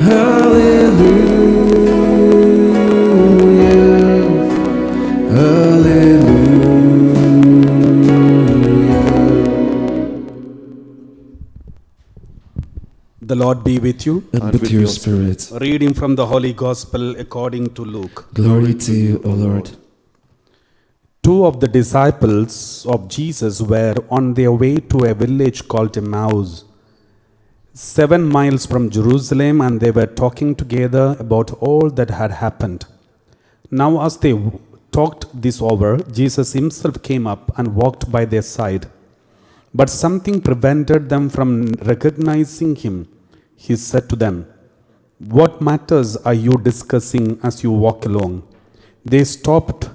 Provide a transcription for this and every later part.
The Lord be with you. And with your spirit. Reading from the Holy Gospel according to Luke. Glory to you, O Lord. Two of the disciples of Jesus were on their way to a village called Emmaus, 7 miles from Jerusalem, and they were talking together about all that had happened. Now as they talked this over, Jesus himself came up and walked by their side. But something prevented them from recognizing him. He said to them, "What matters are you discussing as you walk along?" They stopped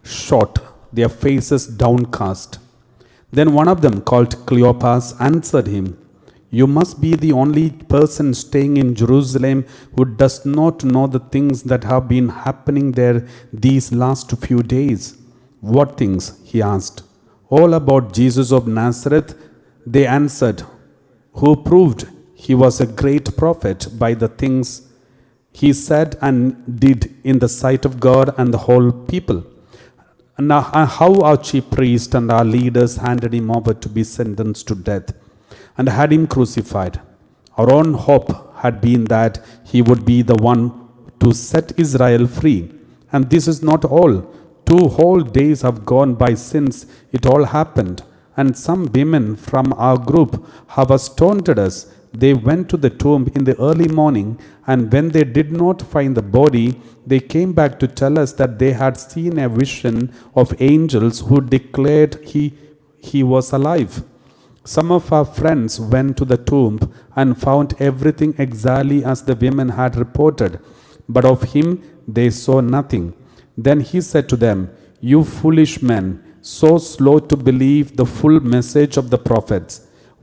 short, their faces downcast. Then one of them, called Cleopas, answered him, "You must be the only person staying in Jerusalem who does not know the things that have been happening there these last few days." "What things?" he asked. "All about Jesus of Nazareth," they answered, "who proved he was a great prophet by the things he said and did in the sight of God and the whole people. And how our chief priest and our leaders handed him over to be sentenced to death and had him crucified. Our own hope had been that he would be the one to set Israel free. And this is not all. 2 whole days have gone by since it all happened, and some women from our group have astounded us. They went to the tomb in the early morning, and when they did not find the body, they came back to tell us that they had seen a vision of angels who declared he was alive. Some of our friends went to the tomb and found everything exactly as the women had reported, but of him they saw nothing." Then he said to them, "You foolish men, so slow to believe the full message of the prophets.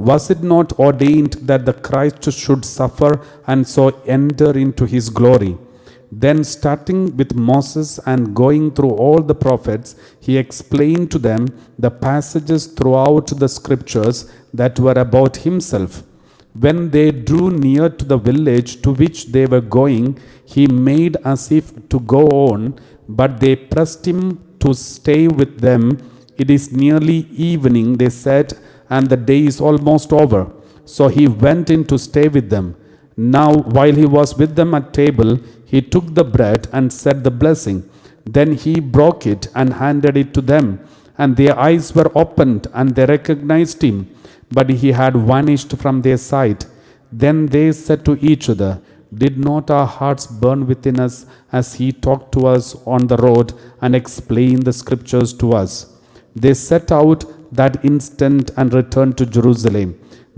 Was it not ordained that the Christ should suffer and so enter into his glory?" Then, starting with Moses and going through all the prophets, he explained to them the passages throughout the scriptures that were about himself. When they drew near to the village to which they were going, he made as if to go on, but they pressed him to stay with them. "It is nearly evening," they said, "and the day is almost over." So he went in to stay with them. Now, while he was with them at table, he took the bread and said the blessing. Then he broke it and handed it to them, and their eyes were opened and they recognized him, but he had vanished from their sight. Then they said to each other, "Did not our hearts burn within us as he talked to us on the road and explained the scriptures to us?" They set out that instant and returned to Jerusalem.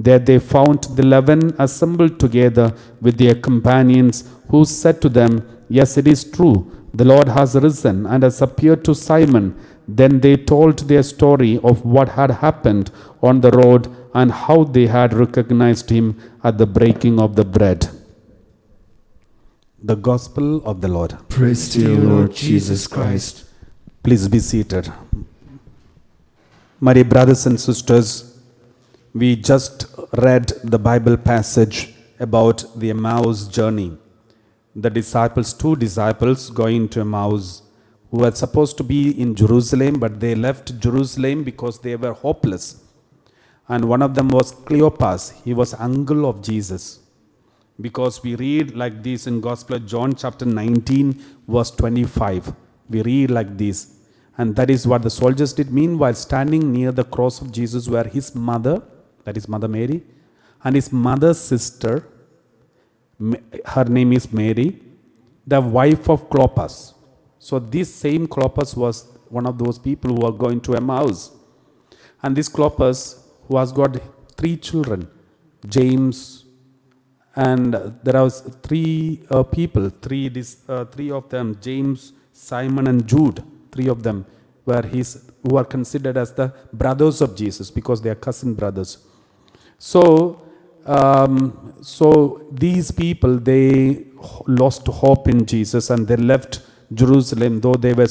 There they found the 11 assembled together with their companions, who said to them, "Yes, it is true. The Lord has risen and has appeared to Simon." Then they told their story of what had happened on the road and how they had recognized him at the breaking of the bread. The Gospel of the Lord. Praise to you, Lord Jesus Christ. Please be seated. My dear brothers and sisters, we just read the Bible passage about the Emmaus journey. The disciples, 2 disciples going to Emmaus, who were supposed to be in Jerusalem, but they left Jerusalem because they were hopeless. And one of them was Cleopas. He was uncle of Jesus. Because we read like this in Gospel of John chapter 19 verse 25. We read like this. And that is what the soldiers did. Meanwhile, standing near the cross of Jesus were his mother, that is Mother Mary, and his mother's sister, her name is Mary, the wife of Cleopas. So this same Cleopas was one of those people who are going to Emmaus. And this Cleopas, who has got 3 children, James, and there are 3 people, 3 of them, James, Simon and Jude. 3 of them who are considered as the brothers of Jesus because they are cousin brothers. So these people, they lost hope in Jesus and they left Jerusalem, though they were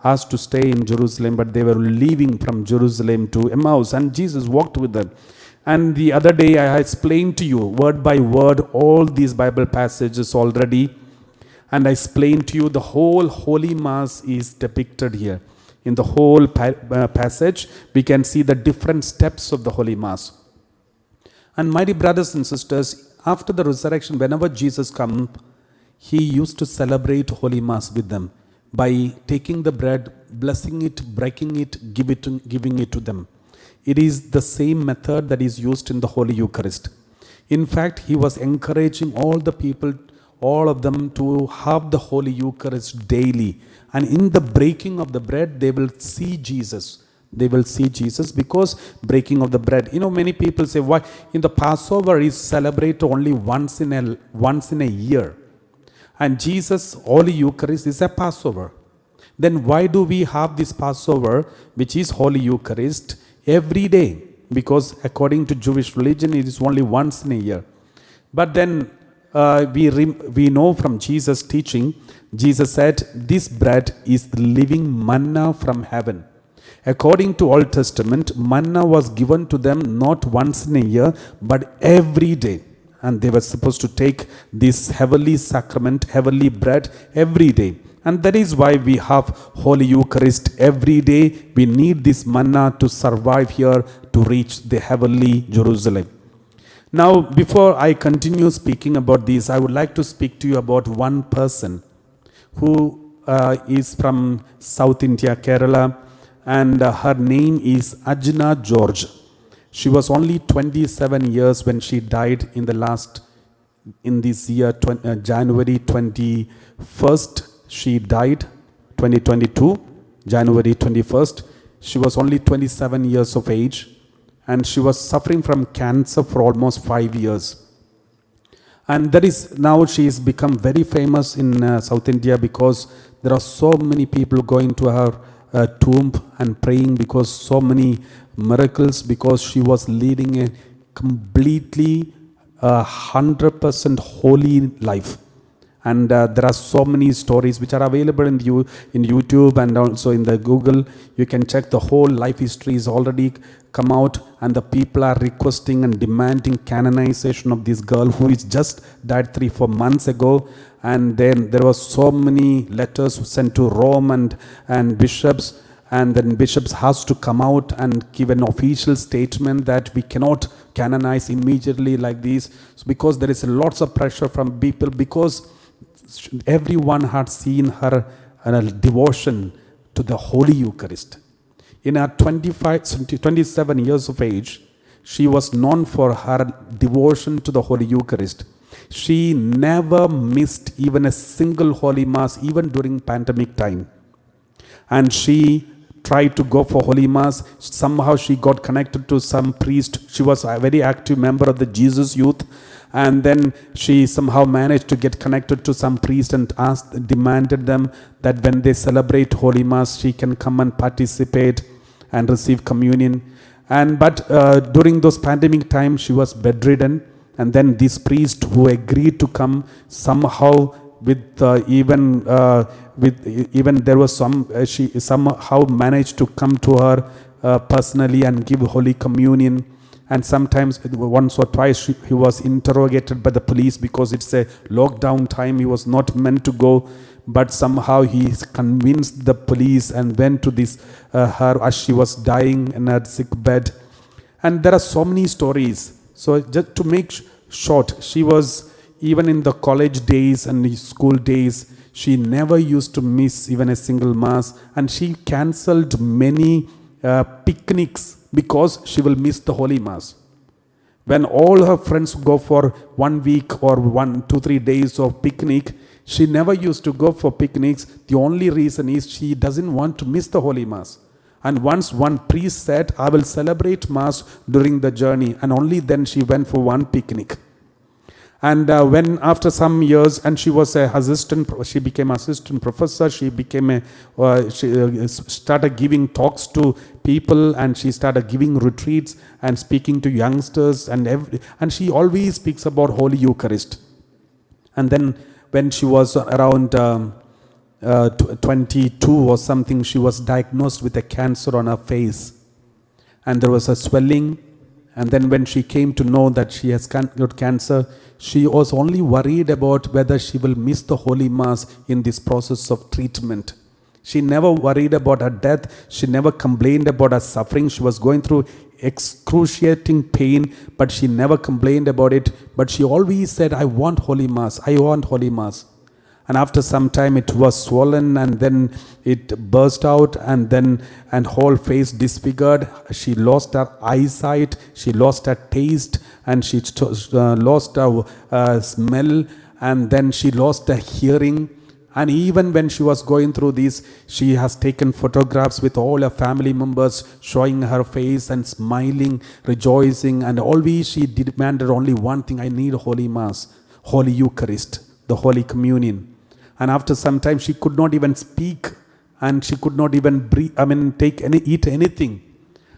asked to stay in Jerusalem, but they were leaving from Jerusalem to Emmaus, and Jesus walked with them. And the other day I explained to you word by word all these Bible passages already. And I explained to you the whole Holy Mass is depicted here. In the whole passage, we can see the different steps of the Holy Mass. And my dear brothers and sisters, after the resurrection, whenever Jesus came, he used to celebrate Holy Mass with them by taking the bread, blessing it, breaking it, giving it to them. It is the same method that is used in the Holy Eucharist. In fact, he was encouraging all the people, all of them, to have the Holy Eucharist daily. And in the breaking of the bread, they will see Jesus. They will see Jesus because breaking of the bread. You know, many people say, why in the Passover is celebrated only once in a year. And Jesus, Holy Eucharist, is a Passover. Then why do we have this Passover, which is Holy Eucharist, every day? Because according to Jewish religion, it is only once in a year. But then we know from Jesus' teaching, Jesus said, this bread is the living manna from heaven. According to Old Testament, manna was given to them not once in a year, but every day. And they were supposed to take this heavenly sacrament, heavenly bread every day. And that is why we have Holy Eucharist every day. We need this manna to survive here, to reach the heavenly Jerusalem. Now, before I continue speaking about this, I would like to speak to you about one person who is from South India, Kerala, and her name is Ajna George. She was only 27 years when she died in this year, January 21st. She died, 2022, January 21st. She was only 27 years of age, and she was suffering from cancer for almost 5 years. And that is, now she has become very famous in South India because there are so many people going to her tomb and praying because so many miracles, because she was leading a completely 100% holy life. And there are so many stories which are available in YouTube and also in the Google. You can check the whole life history is already come out, and the people are requesting and demanding canonization of this girl who is just died 3-4 months ago. And then there were so many letters sent to Rome and bishops, and then bishops has to come out and give an official statement that we cannot canonize immediately like this, because there is lots of pressure from people, because everyone had seen her devotion to the Holy Eucharist. In her 27 years of age, she was known for her devotion to the Holy Eucharist. She never missed even a single Holy Mass, even during pandemic time. And she tried to go for Holy Mass. Somehow she got connected to some priest. She was a very active member of the Jesus Youth. And then she somehow managed to get connected to some priest and demanded them that when they celebrate Holy Mass, she can come and participate and receive communion. But during those pandemic times, she was bedridden. And then this priest who agreed to come, somehow even there was she somehow managed to come to her personally and give Holy Communion. And sometimes, once or twice, he was interrogated by the police because it's a lockdown time. He was not meant to go, but somehow he convinced the police and went to her as she was dying in her sick bed. And there are so many stories. So just to make short, she was, even in the college days and the school days, she never used to miss even a single Mass. And she cancelled many picnics because she will miss the Holy Mass. When all her friends go for 1 week or 2-3 days of picnic, she never used to go for picnics. The only reason is she doesn't want to miss the Holy Mass. And once one priest said, I will celebrate Mass during the journey, and only then she went for one picnic. And when after some years, and she was she became assistant professor. She became she started giving talks to people, and she started giving retreats and speaking to youngsters, and she always speaks about Holy Eucharist. And then when she was around 22 or something, she was diagnosed with a cancer on her face, and there was a swelling, And then when she came to know that she has got cancer, she was only worried about whether she will miss the Holy Mass in this process of treatment. She never worried about her death. She never complained about her suffering. She was going through excruciating pain, but she never complained about it. But she always said, I want Holy Mass. I want Holy Mass. And after some time it was swollen, and then it burst out, and whole face disfigured. She lost her eyesight, she lost her taste, and she lost her smell, and then she lost her hearing. And even when she was going through this, she has taken photographs with all her family members, showing her face and smiling, rejoicing, and always she demanded only one thing: I need Holy Mass, Holy Eucharist, the Holy Communion. And after some time, she could not even speak, and she could not even breathe, eat anything.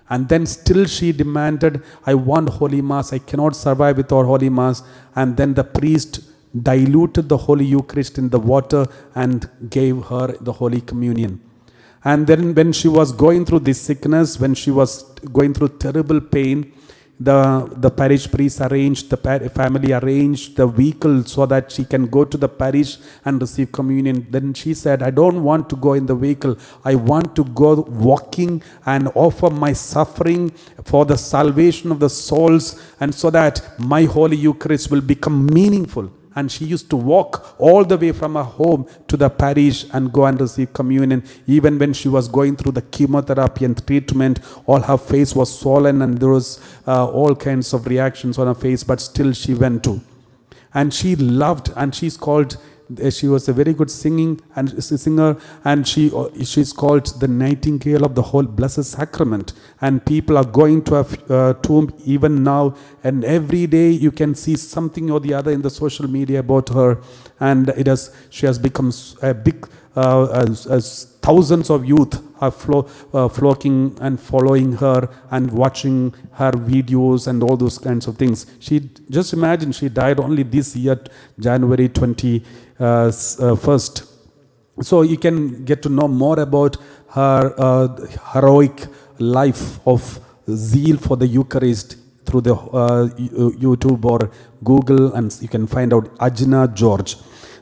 And then still she demanded, I want Holy Mass, I cannot survive without Holy Mass. And then the priest diluted the Holy Eucharist in the water and gave her the Holy Communion. And then when she was going through this sickness, when she was going through terrible pain, the parish priest arranged, the family arranged the vehicle so that she can go to the parish and receive communion. Then she said, I don't want to go in the vehicle. I want to go walking and offer my suffering for the salvation of the souls, and so that my Holy Eucharist will become meaningful. And she used to walk all the way from her home to the parish and go and receive communion. Even when she was going through the chemotherapy and treatment, all her face was swollen, and there was all kinds of reactions on her face, but still she went to. And she loved, and she was a very good singer, and she's called the Nightingale of the whole Blessed Sacrament. And people are going to her tomb even now, and every day you can see something or the other in the social media about her. And she has become a big, as thousands of youth are flocking and following her and watching her videos and all those kinds of things. Just imagine, she died only this year, January 21st. So you can get to know more about her heroic life of zeal for the Eucharist through the YouTube or Google, and you can find out Ajna George.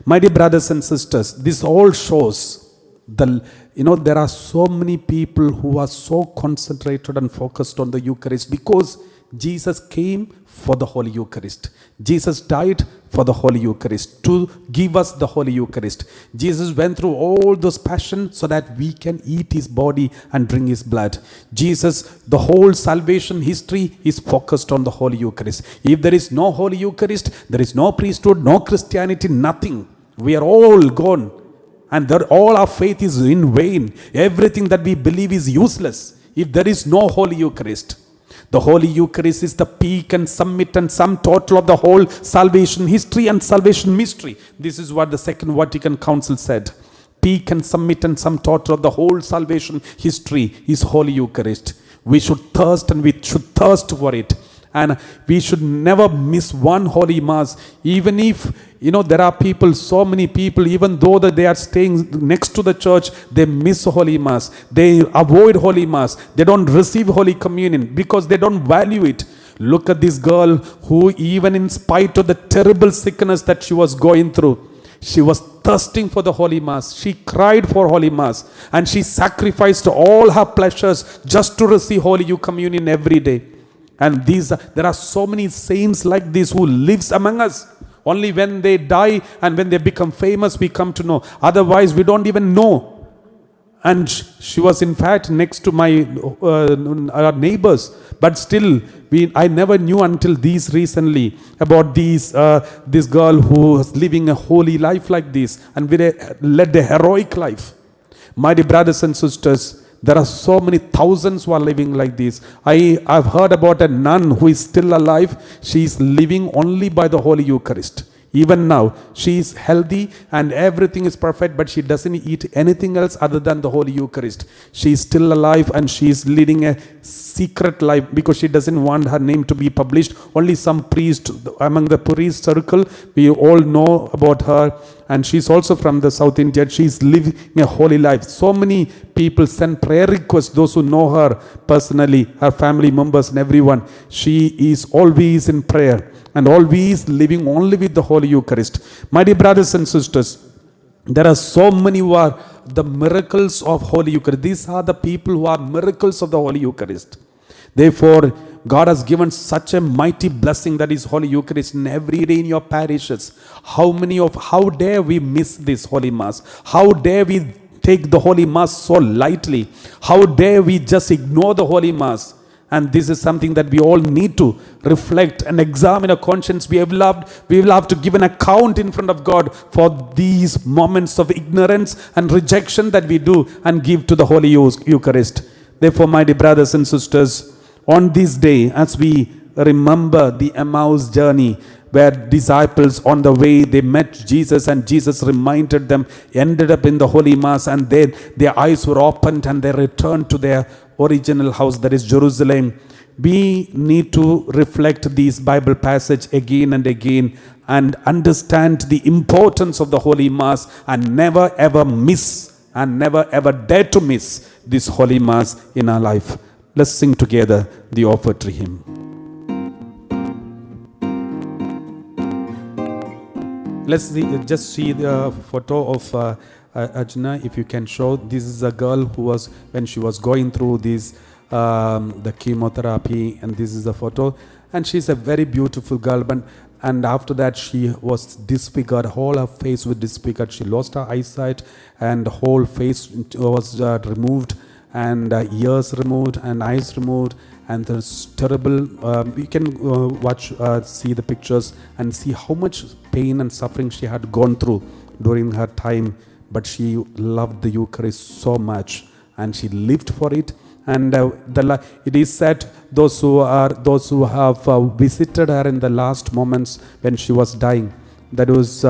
My dear brothers and sisters, this all shows there are so many people who are so concentrated and focused on the Eucharist because Jesus came for the Holy Eucharist. Jesus died for the Holy Eucharist, to give us the Holy Eucharist. Jesus went through all those passions so that we can eat his body and drink his blood. The whole salvation history is focused on the Holy Eucharist. If there is no Holy Eucharist, there is no priesthood, no Christianity, nothing. We are all gone. And all our faith is in vain. Everything that we believe is useless if there is no Holy Eucharist. The Holy Eucharist is the peak and summit and sum total of the whole salvation history and salvation mystery. This is what the Second Vatican Council said. Peak and summit and sum total of the whole salvation history is Holy Eucharist. We should thirst, and we should thirst for it. And we should never miss one Holy Mass. Even if, there are people, so many people, even though that they are staying next to the church, they miss Holy Mass. They avoid Holy Mass. They don't receive Holy Communion because they don't value it. Look at this girl who, even in spite of the terrible sickness that she was going through, she was thirsting for the Holy Mass. She cried for Holy Mass, and she sacrificed all her pleasures just to receive Holy Communion every day. And there are so many saints like this who lives among us. Only when they die and when they become famous, we come to know. Otherwise, we don't even know. And she was in fact next to our neighbors. But still, I never knew until recently about this girl who was living a holy life like this and led a heroic life. My dear brothers and sisters, there are so many thousands who are living like this. I've heard about a nun who is still alive. She is living only by the Holy Eucharist. Even now, she is healthy and everything is perfect, but she doesn't eat anything else other than the Holy Eucharist. She is still alive and she is leading a secret life because she doesn't want her name to be published. Only some priest among the priest circle, we all know about her, and she's also from the South India. She's living a holy life. So many people send prayer requests, those who know her personally, her family members and everyone. She is always in prayer and always living only with the Holy Eucharist. My dear brothers and sisters, there are so many who are the miracles of Holy Eucharist. These are the people who are miracles of the Holy Eucharist. Therefore, God has given such a mighty blessing, that is Holy Eucharist, in every day in your parishes. How dare we miss this Holy Mass? How dare we take the Holy Mass so lightly? How dare we just ignore the Holy Mass? And this is something that we all need to reflect and examine our conscience. We will have to give an account in front of God for these moments of ignorance and rejection that we do and give to the Holy Eucharist. Therefore, my dear brothers and sisters, on this day, as we remember the Emmaus journey, where disciples on the way, they met Jesus and Jesus reminded them, ended up in the Holy Mass, and their eyes were opened and they returned to their original house, that is Jerusalem. We need to reflect this Bible passage again and again and understand the importance of the Holy Mass, and never ever miss and never ever dare to miss this Holy Mass in our life. Let's sing together the offertory hymn. Let's just see the photo of Ajna, if you can show. This is a girl who was, when she was going through this, the chemotherapy, and this is a photo. And she's a very beautiful girl, and after that she was disfigured. Whole her face was disfigured. She lost her eyesight, and whole face was removed, and ears removed, and eyes removed. And there's terrible, you can see the pictures and see how much pain and suffering she had gone through during her time. But she loved the Eucharist so much, and she lived for it. And it is said, those who have visited her in the last moments when she was dying, that was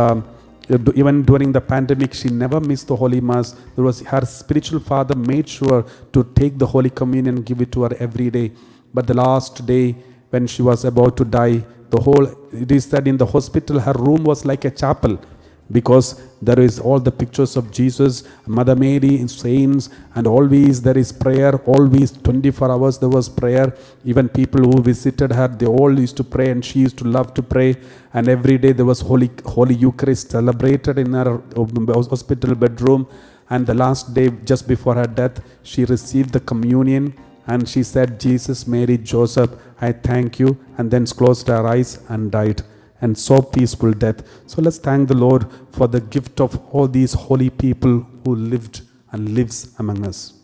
even during the pandemic, she never missed the Holy Mass. There was her spiritual father made sure to take the Holy Communion and give it to her every day. But the last day when she was about to die, it is said in the hospital, her room was like a chapel, because there is all the pictures of Jesus, Mother Mary, saints, and always there is prayer. Always 24 hours there was prayer. Even people who visited her, they all used to pray, and she used to love to pray. And every day there was Holy Eucharist celebrated in her hospital bedroom. And the last day, just before her death, she received the communion, and she said, Jesus, Mary, Joseph, I thank you, and then closed her eyes and died. And so peaceful death. So let's thank the Lord for the gift of all these holy people who lived and lives among us.